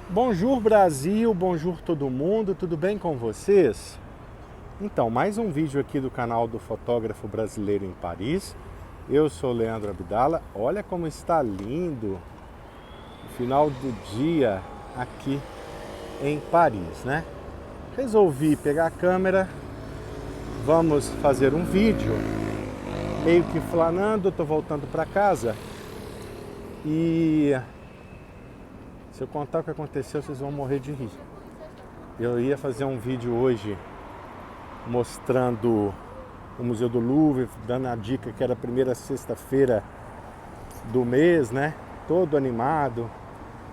Bonjour Brasil, bonjour todo mundo, tudo bem com vocês? Então, mais um vídeo aqui do canal do fotógrafo brasileiro em Paris. Eu sou Leandro Abdala. Olha como está lindo o final do dia aqui em Paris, né? Resolvi pegar a câmera, vamos fazer um vídeo, meio que flanando, tô voltando para casa e se eu contar o que aconteceu, vocês vão morrer de rir. Eu ia fazer um vídeo hoje mostrando o Museu do Louvre, dando a dica que era a primeira sexta-feira do mês, né? Todo animado,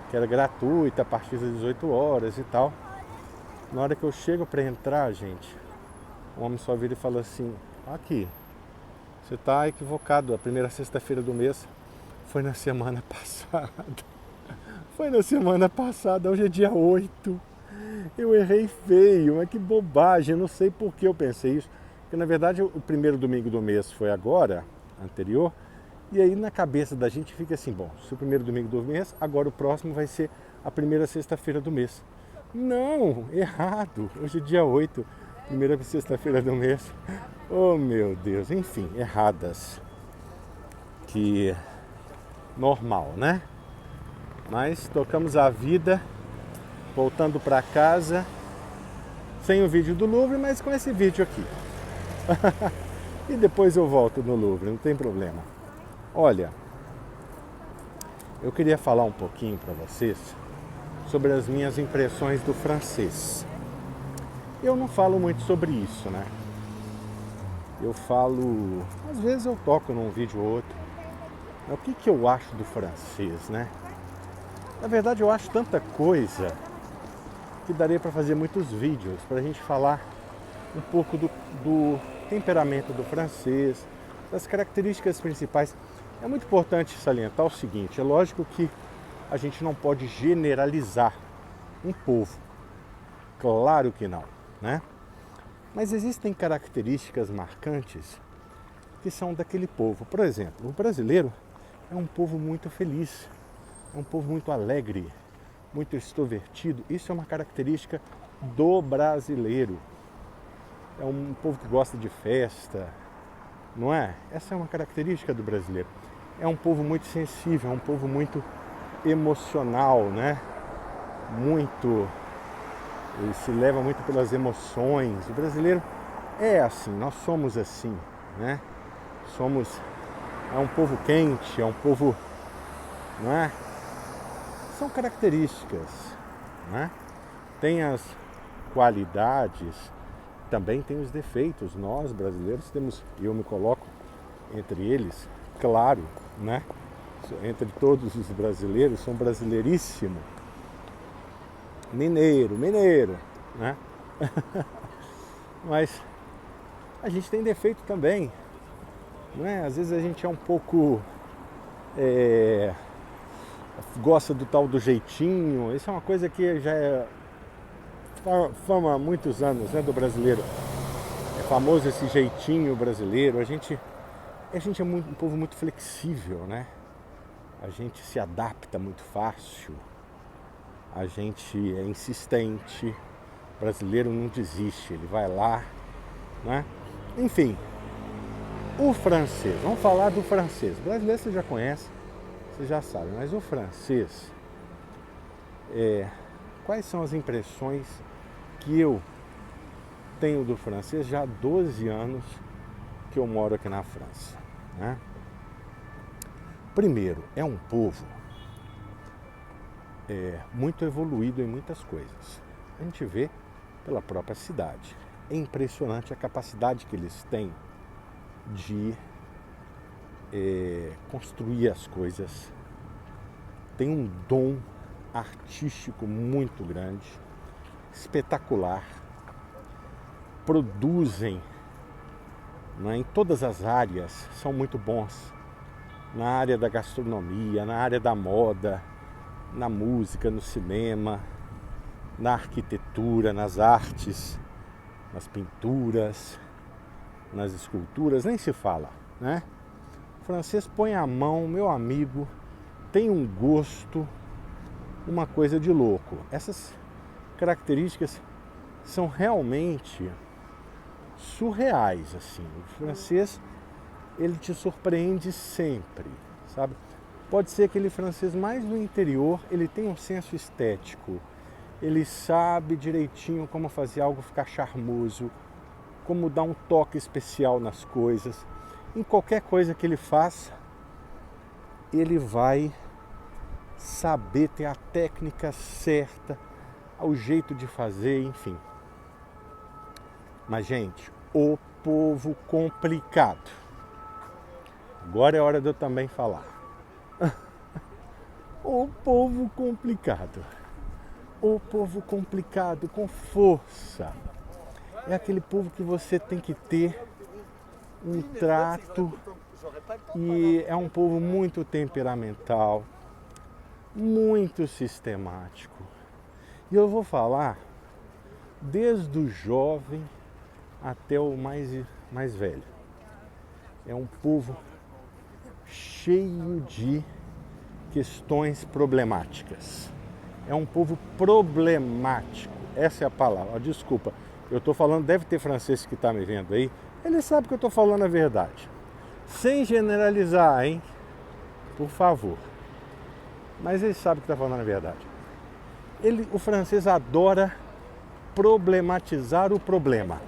que era gratuita a partir das 18 horas e tal. Na hora que eu chego para entrar, gente, o homem só vira e fala assim: aqui, você tá equivocado, a primeira sexta-feira do mês foi na semana passada. Foi na semana passada, hoje é dia 8. Eu errei feio, mas que bobagem, eu não sei por que eu pensei isso. Porque na verdade o primeiro domingo do mês foi agora, anterior, e aí na cabeça da gente fica assim, bom, se o primeiro domingo do mês, agora o próximo vai ser a primeira sexta-feira do mês. Não, errado, hoje é dia 8, primeira sexta-feira do mês. Oh meu Deus, enfim, erradas. Que normal, né? Mas tocamos a vida, voltando para casa, sem o vídeo do Louvre, mas com esse vídeo aqui. E depois eu volto no Louvre, não tem problema. Olha, eu queria falar um pouquinho para vocês sobre as minhas impressões do francês. Eu não falo muito sobre isso, né? Eu falo, às vezes eu toco num vídeo ou outro. Mas o que eu acho do francês, né? Na verdade eu acho tanta coisa que daria para fazer muitos vídeos para a gente falar um pouco do temperamento do francês, das características principais. É muito importante salientar o seguinte: é lógico que a gente não pode generalizar um povo, claro que não, né? Mas existem características marcantes que são daquele povo. Por exemplo, o brasileiro é um povo muito feliz, é um povo muito alegre, muito extrovertido. Isso é uma característica do brasileiro. É um povo que gosta de festa, não é? Essa é uma característica do brasileiro. É um povo muito sensível, é um povo muito emocional, né? Muito, ele se leva muito pelas emoções. O brasileiro é assim, nós somos assim, né? É um povo quente, é um povo, não é? São características, né? Tem as qualidades, também tem os defeitos. Nós brasileiros temos, eu me coloco entre eles, claro, né? Entre todos os brasileiros, sou um brasileiríssimo, mineiro, né? Mas a gente tem defeito também, não é? Às vezes a gente é um pouco gosta do tal do jeitinho. Isso é uma coisa que já é fama há muitos anos, né, do brasileiro. É famoso esse jeitinho brasileiro. A gente é um povo muito flexível, né? A gente se adapta muito fácil. A gente é insistente. O brasileiro não desiste, ele vai lá, né? Enfim, o francês. Vamos falar do francês. O brasileiro você já conhece, você já sabe, mas o francês, quais são as impressões que eu tenho do francês já há 12 anos que eu moro aqui na França, né? Primeiro, é um povo muito evoluído em muitas coisas. A gente vê pela própria cidade. É impressionante a capacidade que eles têm de construir as coisas. Tem um dom artístico muito grande, espetacular. Produzem, né, em todas as áreas, são muito bons. Na área da gastronomia, na área da moda, na música, no cinema, na arquitetura, nas artes, nas pinturas, nas esculturas, nem se fala, né? O francês põe a mão, meu amigo, tem um gosto, uma coisa de louco. Essas características são realmente surreais, assim. O francês, ele te surpreende sempre, sabe? Pode ser aquele francês mais do interior, ele tem um senso estético, ele sabe direitinho como fazer algo ficar charmoso, como dar um toque especial nas coisas. Em qualquer coisa que ele faça, ele vai saber ter a técnica certa, o jeito de fazer, enfim. Mas, gente, o povo complicado. Agora é hora de eu também falar. O povo complicado. O povo complicado com força. É aquele povo que você tem que ter um trato, e é um povo muito temperamental, muito sistemático. E eu vou falar desde o jovem até o mais velho. É um povo cheio de questões problemáticas. É um povo problemático. Essa é a palavra. Desculpa, eu estou falando, deve ter francês que está me vendo aí. Ele sabe que eu estou falando a verdade. Sem generalizar, hein? Por favor. Mas ele sabe que está falando a verdade. O francês adora problematizar o problema.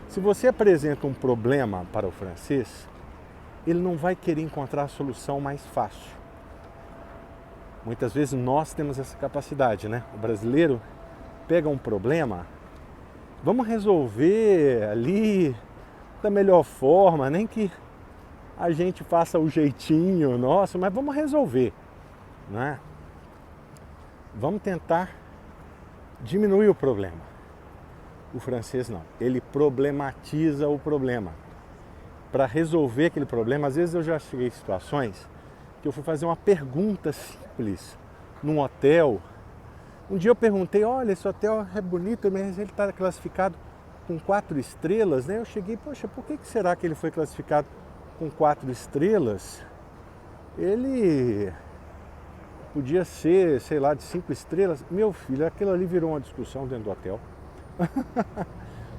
Se você apresenta um problema para o francês, ele não vai querer encontrar a solução mais fácil. Muitas vezes nós temos essa capacidade, né? O brasileiro pega um problema, vamos resolver ali da melhor forma, nem que a gente faça o jeitinho nosso, mas vamos resolver, né? Vamos tentar diminuir o problema. O francês não, ele problematiza o problema. Para resolver aquele problema, às vezes eu já cheguei em situações que eu fui fazer uma pergunta simples num hotel. Um dia eu perguntei, olha, esse hotel é bonito, mas ele está classificado com 4 estrelas, né? Eu cheguei, poxa, por que será que ele foi classificado com 4 estrelas? Ele podia ser, sei lá, de 5 estrelas. Meu filho, aquilo ali virou uma discussão dentro do hotel.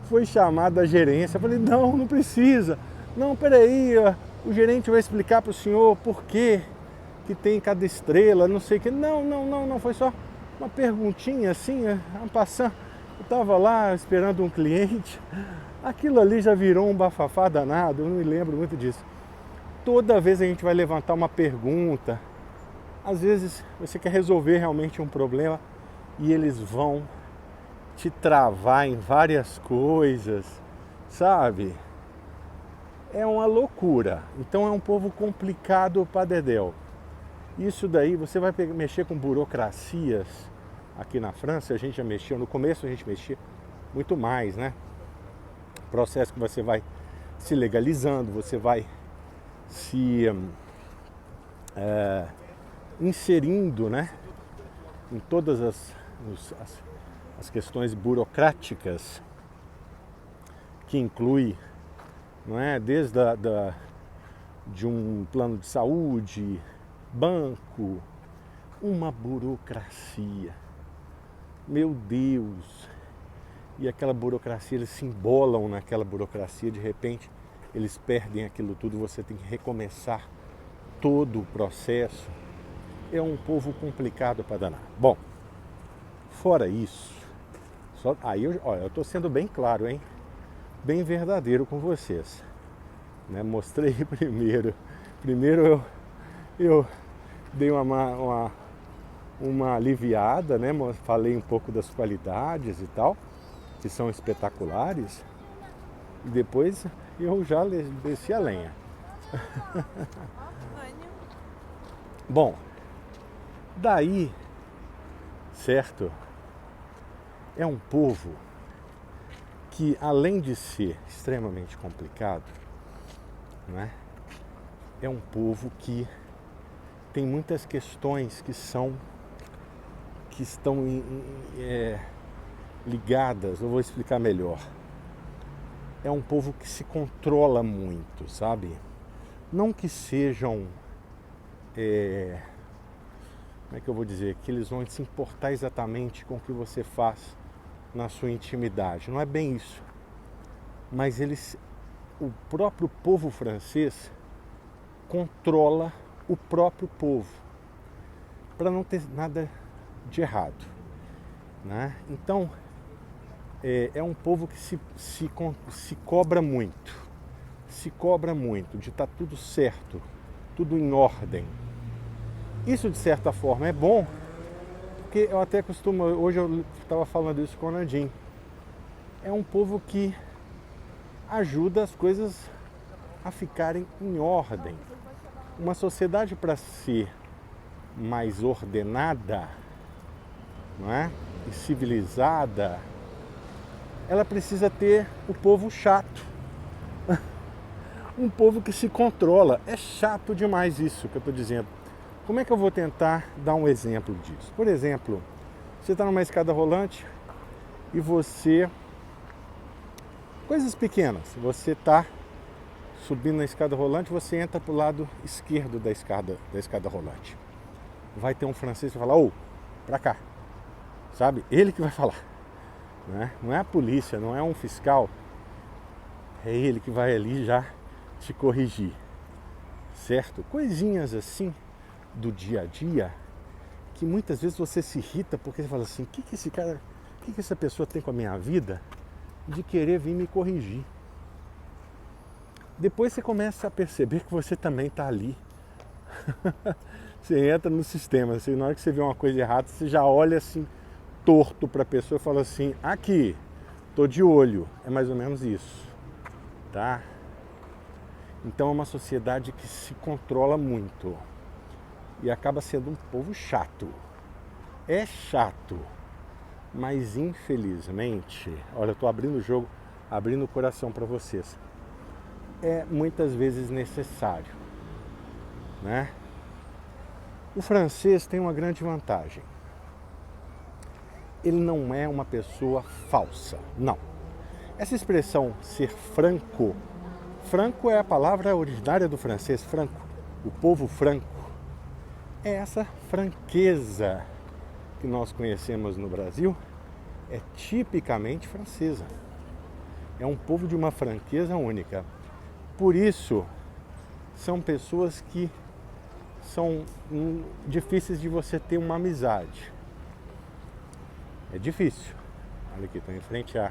Foi chamado a gerência, eu falei, não precisa. Não, peraí, o gerente vai explicar para o senhor por que tem cada estrela, não sei o que. Não, foi só uma perguntinha assim, passando. Eu estava lá esperando um cliente, aquilo ali já virou um bafafá danado, eu não me lembro muito disso. Toda vez a gente vai levantar uma pergunta, às vezes você quer resolver realmente um problema e eles vão te travar em várias coisas, sabe? É uma loucura. Então é um povo complicado para dedéu. Isso daí, você vai mexer com burocracias. Aqui na França a gente já mexeu, no começo a gente mexia muito mais, né? Processo que você vai se legalizando, você vai se inserindo, né? Em todas as questões burocráticas, que inclui, não é, desde de um plano de saúde, banco, uma burocracia. Meu Deus! E aquela burocracia, eles se embolam naquela burocracia, de repente eles perdem aquilo tudo, você tem que recomeçar todo o processo. É um povo complicado para danar. Bom, fora isso, aí eu estou sendo bem claro, hein? Bem verdadeiro com vocês, né? Mostrei primeiro eu dei uma aliviada, né? Falei um pouco das qualidades e tal, que são espetaculares, e depois eu já desci a lenha. Bom, daí, certo? É um povo que, além de ser extremamente complicado, né, é um povo que tem muitas questões que estão ligadas. Eu vou explicar melhor. É um povo que se controla muito, sabe? Não que sejam como é que eu vou dizer, que eles vão se importar exatamente com o que você faz na sua intimidade. Não é bem isso. Mas o próprio povo francês controla o próprio povo para não ter nada de errado, né? Então é um povo que se cobra muito, de estar tudo certo, tudo em ordem. Isso de certa forma é bom, porque eu até costumo, hoje eu estava falando isso com o Nandim, é um povo que ajuda as coisas a ficarem em ordem. Uma sociedade, para ser mais ordenada, não é? E civilizada, ela precisa ter o povo chato. Um povo que se controla. É chato demais isso que eu estou dizendo. Como é que eu vou tentar dar um exemplo disso? Por exemplo, você está numa escada rolante e você... Coisas pequenas. Você está subindo na escada rolante, você entra para o lado esquerdo da escada rolante. Vai ter um francês que vai falar, ô, pra cá. Sabe? Ele que vai falar. Né? Não é a polícia, não é um fiscal. É ele que vai ali já te corrigir. Certo? Coisinhas assim do dia a dia que muitas vezes você se irrita porque você fala assim, o que essa pessoa tem com a minha vida de querer vir me corrigir? Depois você começa a perceber que você também está ali. Você entra no sistema, assim, na hora que você vê uma coisa errada, você já olha assim, torto para a pessoa e fala assim, aqui, tô de olho. É mais ou menos isso, tá? Então é uma sociedade que se controla muito e acaba sendo um povo chato. É chato, mas infelizmente, olha, eu tô abrindo o jogo, abrindo o coração para vocês. É muitas vezes necessário, né? O francês tem uma grande vantagem. Ele não é uma pessoa falsa, não. Essa expressão ser franco, franco é a palavra originária do francês, franco, o povo franco. É essa franqueza que nós conhecemos no Brasil, é tipicamente francesa. É um povo de uma franqueza única. Por isso, são pessoas que são difíceis de você ter uma amizade. É difícil. Olha aqui, estou em frente à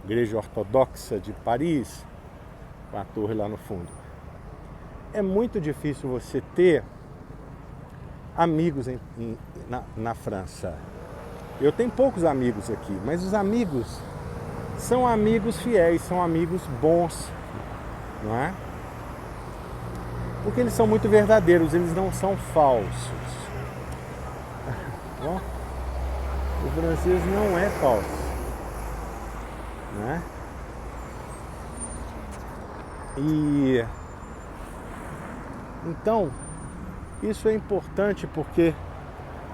Igreja Ortodoxa de Paris, com a torre lá no fundo. É muito difícil você ter amigos na França. Eu tenho poucos amigos aqui, mas os amigos são amigos fiéis, são amigos bons, não é? Porque eles são muito verdadeiros, eles não são falsos. Bom, o francês não é falso, né? E então isso é importante porque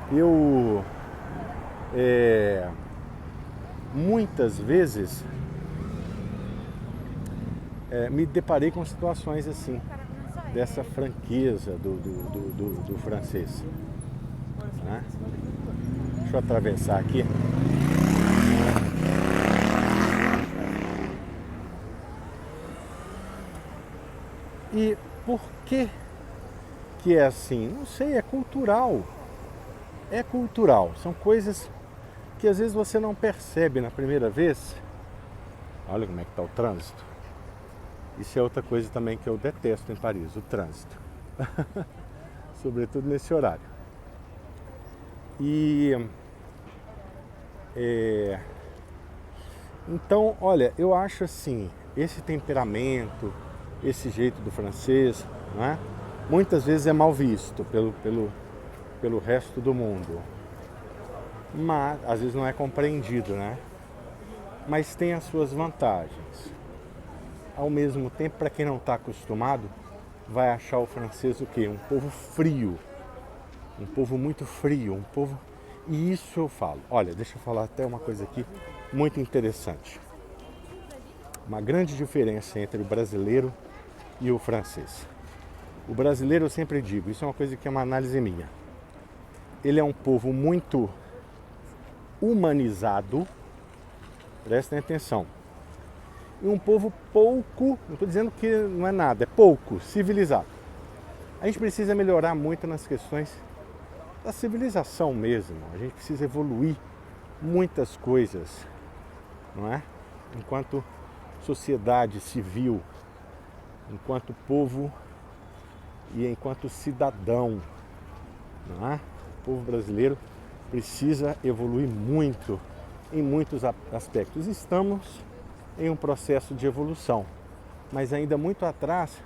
eu muitas vezes me deparei com situações assim, dessa franqueza do francês, né? Deixa eu atravessar aqui. E por que é assim? Não sei, é cultural. É cultural. São coisas que às vezes você não percebe na primeira vez. Olha como é que está o trânsito. Isso é outra coisa também que eu detesto em Paris, o trânsito. Sobretudo nesse horário. E então, olha, eu acho assim, esse temperamento, esse jeito do francês, né, muitas vezes é mal visto pelo resto do mundo. Mas às vezes não é compreendido, né? Mas tem as suas vantagens. Ao mesmo tempo, para quem não está acostumado, vai achar o francês o quê? Um povo frio. Um povo muito frio, um povo... E isso eu falo. Olha, deixa eu falar até uma coisa aqui muito interessante. Uma grande diferença entre o brasileiro e o francês. O brasileiro, eu sempre digo, isso é uma coisa que é uma análise minha. Ele é um povo muito humanizado, prestem atenção. E um povo pouco, não estou dizendo que não é nada, é pouco civilizado. A gente precisa melhorar muito nas questões da civilização mesmo. A gente precisa evoluir muitas coisas, não é? Enquanto sociedade civil, enquanto povo e enquanto cidadão, não é? O povo brasileiro precisa evoluir muito em muitos aspectos. Estamos em um processo de evolução, mas ainda muito atrás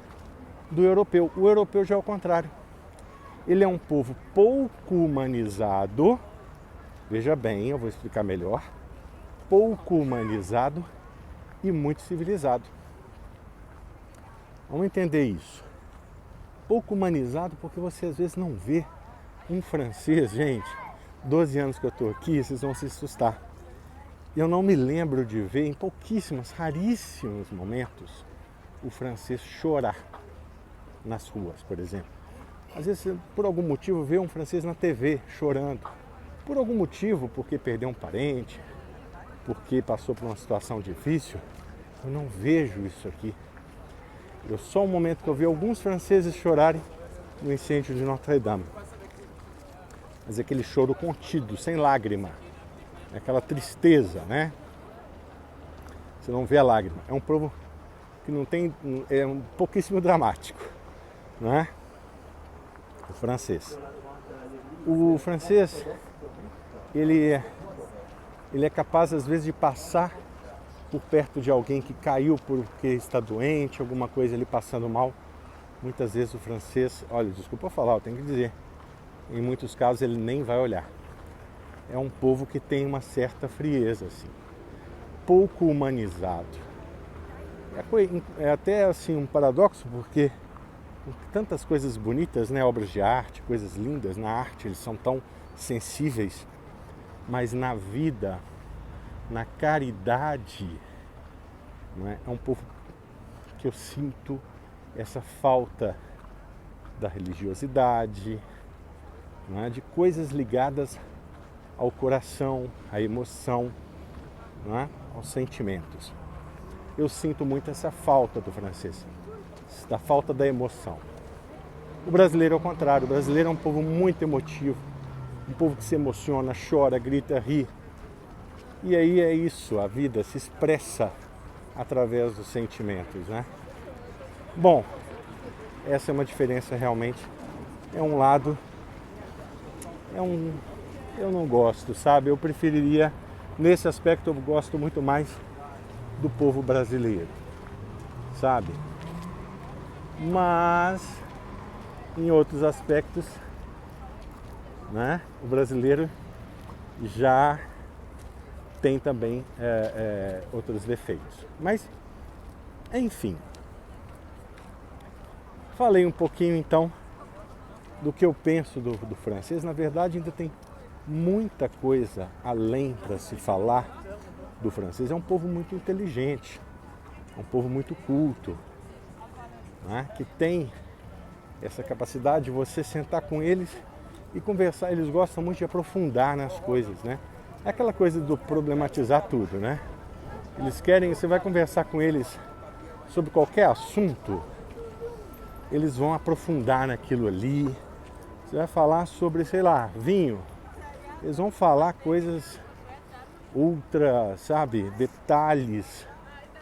do europeu. O europeu já é o contrário. Ele é um povo pouco humanizado, veja bem, eu vou explicar melhor, pouco humanizado e muito civilizado. Vamos entender isso. Pouco humanizado porque você às vezes não vê um francês, gente, 12 anos que eu estou aqui, vocês vão se assustar. Eu não me lembro de ver em pouquíssimos, raríssimos momentos o francês chorar nas ruas, por exemplo. Às vezes, por algum motivo, vê um francês na TV chorando. Por algum motivo, porque perdeu um parente, porque passou por uma situação difícil, eu não vejo isso aqui. Só um momento que eu vi alguns franceses chorarem no incêndio de Notre-Dame. Mas aquele choro contido, sem lágrima. Aquela tristeza, né? Você não vê a lágrima. É um povo que não tem... é um pouquíssimo dramático, não é? O francês. O francês, ele é capaz, às vezes, de passar por perto de alguém que caiu porque está doente, alguma coisa ali passando mal. Muitas vezes o francês... Olha, desculpa falar, eu tenho que dizer. Em muitos casos, ele nem vai olhar. É um povo que tem uma certa frieza, assim, pouco humanizado. É até assim um paradoxo, porque tantas coisas bonitas, né, obras de arte, coisas lindas na arte, eles são tão sensíveis, mas na vida, na caridade, não é? É um povo que eu sinto essa falta da religiosidade, não é? De coisas ligadas ao coração, à emoção, não é? Aos sentimentos. Eu sinto muito essa falta do francês, da falta da emoção. O brasileiro é o contrário. O brasileiro é um povo muito emotivo, um povo que se emociona, chora, grita, ri. E aí é isso, a vida se expressa através dos sentimentos, né? Bom, essa é uma diferença realmente, é um lado, eu não gosto, sabe? Eu preferiria, nesse aspecto, eu gosto muito mais do povo brasileiro, sabe? Mas, em outros aspectos, né? O brasileiro já tem também outros defeitos. Mas, enfim, falei um pouquinho então do que eu penso do francês. Na verdade, ainda tem muita coisa além para se falar do francês. É um povo muito inteligente, é um povo muito culto, né? Que tem essa capacidade de você sentar com eles e conversar. Eles gostam muito de aprofundar nas coisas, né? É aquela coisa do problematizar tudo, né? Eles querem, você vai conversar com eles sobre qualquer assunto, eles vão aprofundar naquilo ali. Você vai falar sobre, sei lá, vinho, eles vão falar coisas ultra, sabe, detalhes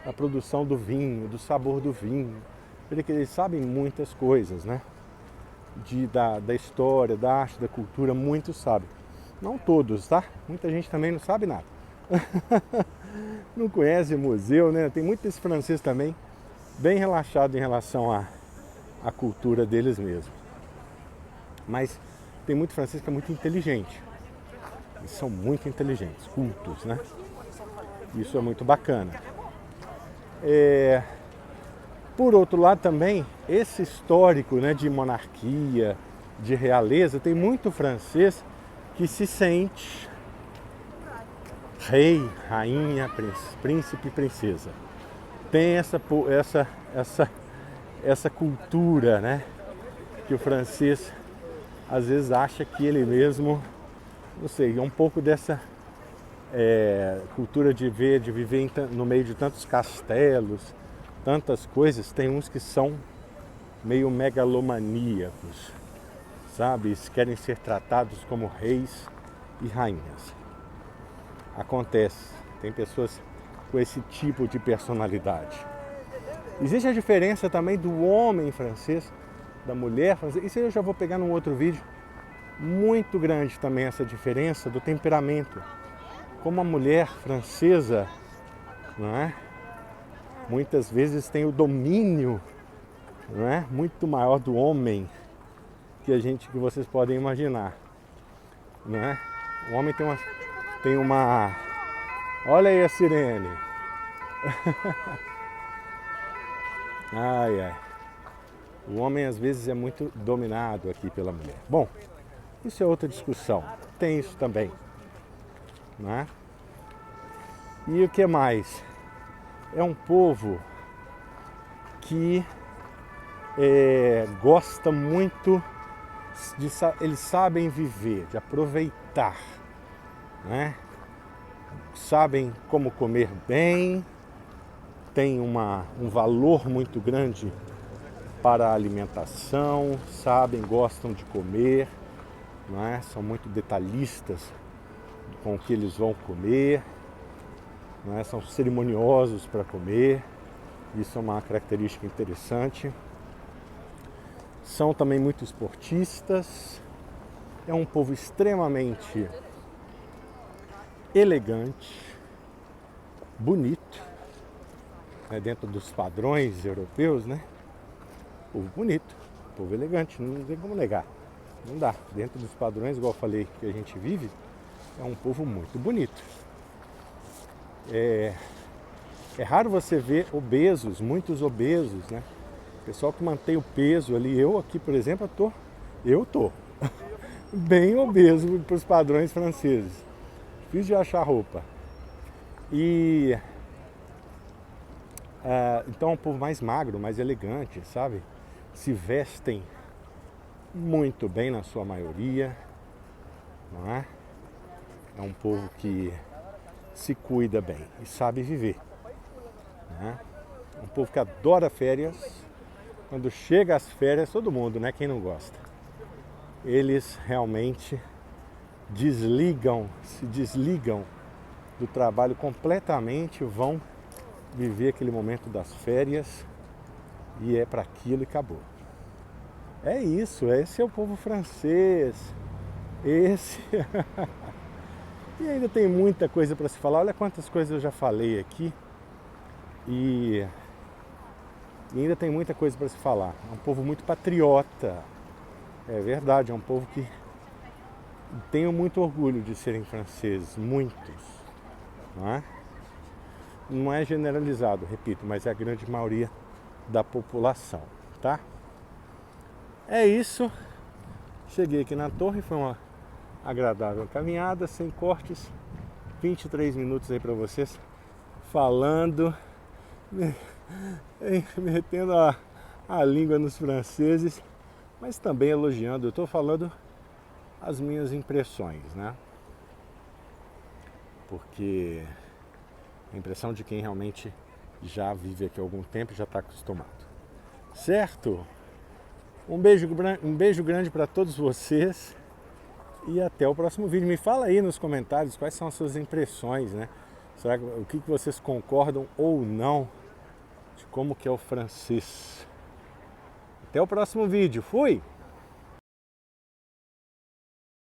da produção do vinho, do sabor do vinho. Porque eles sabem muitas coisas, né? Da história, da arte, da cultura, muitos sabem. Não todos, tá? Muita gente também não sabe nada. Não conhece museu, né? Tem muito esse francês também, bem relaxado em relação à cultura deles mesmo. Mas tem muito francês que é muito inteligente. Eles são muito inteligentes, cultos, né? Isso é muito bacana. Por outro lado também, esse histórico, né, de monarquia, de realeza, tem muito francês que se sente rei, rainha, príncipe e princesa. Tem essa cultura, né, que o francês às vezes acha que ele mesmo, não sei, é um pouco dessa cultura de viver no meio de tantos castelos, tantas coisas. Tem uns que são meio megalomaníacos, sabe? Eles querem ser tratados como reis e rainhas. Acontece, tem pessoas com esse tipo de personalidade. Existe a diferença também do homem francês, da mulher francesa. Isso eu já vou pegar num outro vídeo. Muito grande também essa diferença do temperamento. Como a mulher francesa, não é? Muitas vezes tem o domínio, não é? Muito maior do homem que vocês podem imaginar, não é? O homem tem uma... Olha aí a sirene. Ai, ai. O homem às vezes é muito dominado aqui pela mulher. Bom, isso é outra discussão. Tem isso também, né? E o que mais? É um povo que gosta muito eles sabem viver, de aproveitar, né? Sabem como comer bem, tem um valor muito grande para a alimentação, gostam de comer, não é? São muito detalhistas com o que eles vão comer, não é? São cerimoniosos para comer, isso é uma característica interessante. São também muito esportistas, é um povo extremamente elegante, bonito, né? Dentro dos padrões europeus, né? Povo bonito, povo elegante, não tem como negar, não dá. Dentro dos padrões, igual eu falei, que a gente vive, é um povo muito bonito. É raro você ver obesos, muitos obesos, né? Pessoal que mantém o peso ali. Eu aqui, por exemplo, eu tô bem obeso para os padrões franceses. Difícil de achar roupa. Então é um povo mais magro, mais elegante, sabe? Se vestem muito bem na sua maioria, não é? É um povo que se cuida bem e sabe viver, né? É um povo que adora férias. Quando chega as férias, todo mundo, né? Quem não gosta? Eles realmente se desligam do trabalho completamente, vão viver aquele momento das férias e é para aquilo e acabou. É isso, esse é o povo francês. Esse. E ainda tem muita coisa para se falar. Olha quantas coisas eu já falei aqui. E ainda tem muita coisa para se falar. É um povo muito patriota. É verdade, é um povo que tenho muito orgulho de serem franceses, muitos. Não é generalizado, repito, mas é a grande maioria da população, tá? É isso. Cheguei aqui na torre, foi uma agradável caminhada, sem cortes. 23 minutos aí para vocês, falando, metendo a língua nos franceses, mas também elogiando. Eu estou falando as minhas impressões, né? Porque a impressão de quem realmente já vive aqui há algum tempo e já está acostumado. Certo? Um beijo grande para todos vocês e até o próximo vídeo. Me fala aí nos comentários quais são as suas impressões, né? O que vocês concordam ou não de como que é o francês. Até o próximo vídeo. Fui!